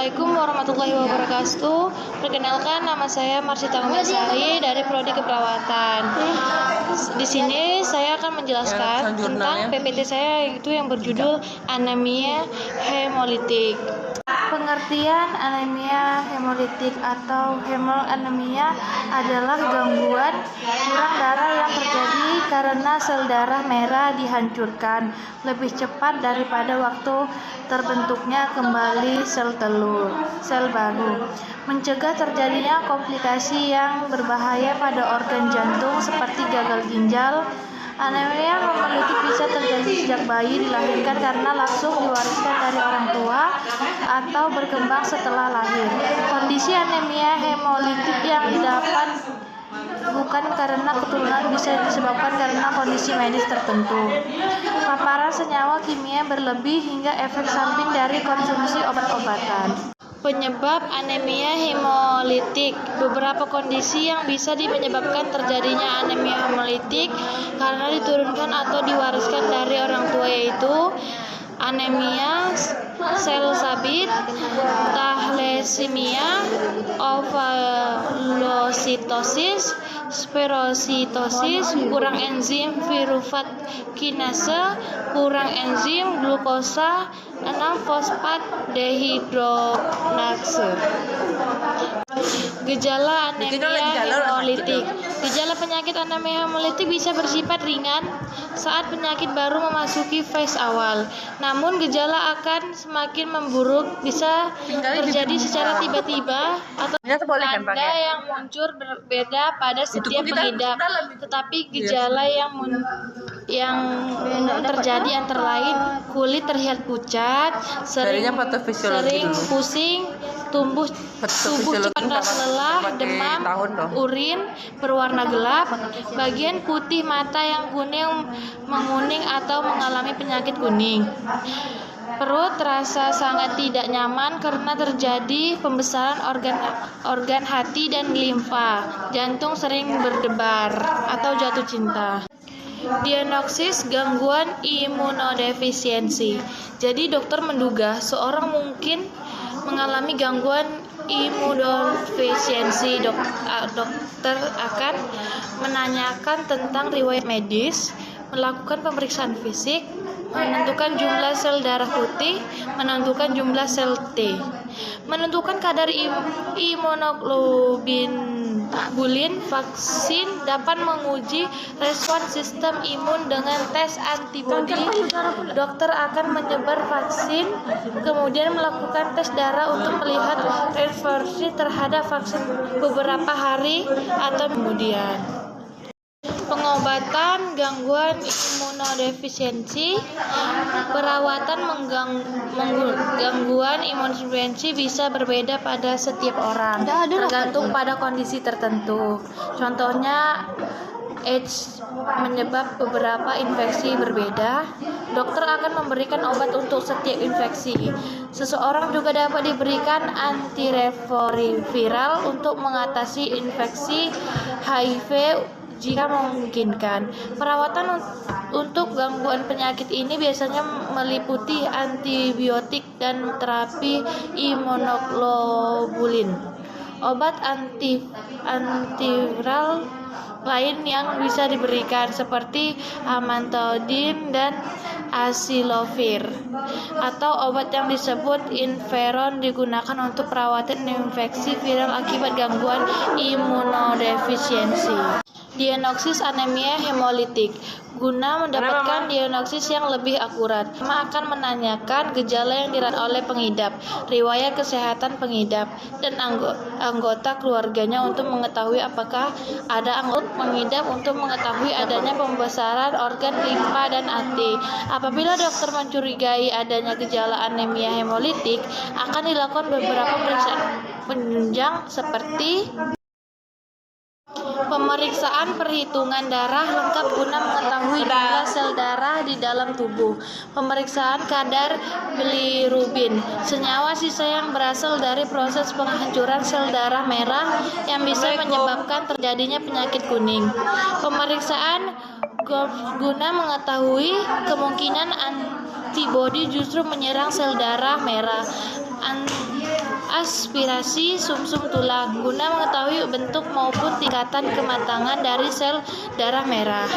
Assalamualaikum warahmatullahi wabarakatuh. Perkenalkan, nama saya Marsita Kumasari dari Prodi Keperawatan. Di sini saya akan menjelaskan tentang PPT saya, yaitu yang berjudul anemia hemolitik. Pengertian anemia hemolitik atau hemoanemia adalah gangguan kurang darah yang terjadi karena sel darah merah dihancurkan lebih cepat daripada waktu terbentuknya kembali sel baru, mencegah terjadinya komplikasi yang berbahaya pada organ jantung seperti gagal ginjal. Anemia hemolitik bisa terjadi sejak bayi dilahirkan karena langsung diwariskan dari orang tua atau berkembang setelah lahir. Kondisi anemia hemolitik yang didapat bukan karena keturunan, bisa disebabkan karena kondisi medis tertentu. Paparan senyawa kimia berlebih hingga efek samping dari konsumsi obat-obatan. Penyebab anemia hemolitik. Beberapa kondisi yang bisa menyebabkan terjadinya anemia hemolitik karena diturunkan atau diwariskan dari orang tua, yaitu anemia sel sabit, thalassemia, ovalositosis, spherositosis, kurang enzim piruvat kinase, kurang enzim glukosa 6-fosfat dehidrogenase. Gejala anemia hemolitik. Gejala penyakit anemia hemolitik bisa bersifat ringan saat penyakit baru memasuki fase awal. Namun gejala akan semakin memburuk, bisa terjadi secara tiba-tiba atau tanda yang muncul berbeda pada setiap pengidap. Tetapi gejala yang terjadi antara lain kulit terlihat pucat, sering pusing, tubuh cepat merasa lelah, demam, urin berwarna gelap, bagian putih mata yang kuning menguning atau mengalami penyakit kuning. Perut terasa sangat tidak nyaman karena terjadi pembesaran organ hati dan limfa. Jantung sering berdebar atau jatuh cinta. Diagnosis gangguan imunodefisiensi. Jadi dokter menduga seorang mungkin mengalami gangguan imunodefisiensi. Dokter akan menanyakan tentang riwayat medis, melakukan pemeriksaan fisik, menentukan jumlah sel darah putih, menentukan jumlah sel T, menentukan kadar imunoglobulin. Vaksin dapat menguji respons sistem imun dengan tes antibodi. Dokter akan menyebar vaksin, kemudian melakukan tes darah untuk melihat reaksi terhadap vaksin beberapa hari atau kemudian. Pengobatan gangguan imunodefisiensi. Perawatan gangguan imunodefisiensi bisa berbeda pada setiap orang, tergantung pada kondisi tertentu. Contohnya, AIDS menyebab beberapa infeksi berbeda. Dokter akan memberikan obat untuk setiap infeksi. Seseorang juga dapat diberikan antiretroviral untuk mengatasi infeksi HIV jika memungkinkan. Perawatan untuk gangguan penyakit ini biasanya meliputi antibiotik dan terapi imunoglobulin. Obat antiviral lain yang bisa diberikan seperti amantadin dan acyclovir, atau obat yang disebut interferon digunakan untuk perawatan infeksi viral akibat gangguan imunodefisiensi. Diagnosis anemia hemolitik. Guna mendapatkan diagnosis yang lebih akurat, akan menanyakan gejala yang dirasakan oleh pengidap, riwayat kesehatan pengidap, dan anggota keluarganya untuk mengetahui apakah ada anggota pengidap, untuk mengetahui adanya pembesaran organ limfa dan hati. Apabila dokter mencurigai adanya gejala anemia hemolitik, akan dilakukan beberapa pemeriksaan penunjang seperti pemeriksaan perhitungan darah lengkap guna mengetahui jumlah sel darah di dalam tubuh. Pemeriksaan kadar bilirubin, senyawa sisa yang berasal dari proses penghancuran sel darah merah yang bisa menyebabkan terjadinya penyakit kuning. Pemeriksaan guna mengetahui kemungkinan antibodi justru menyerang sel darah merah. aspirasi sumsum tulang guna mengetahui bentuk maupun tingkatan kematangan dari sel darah merah.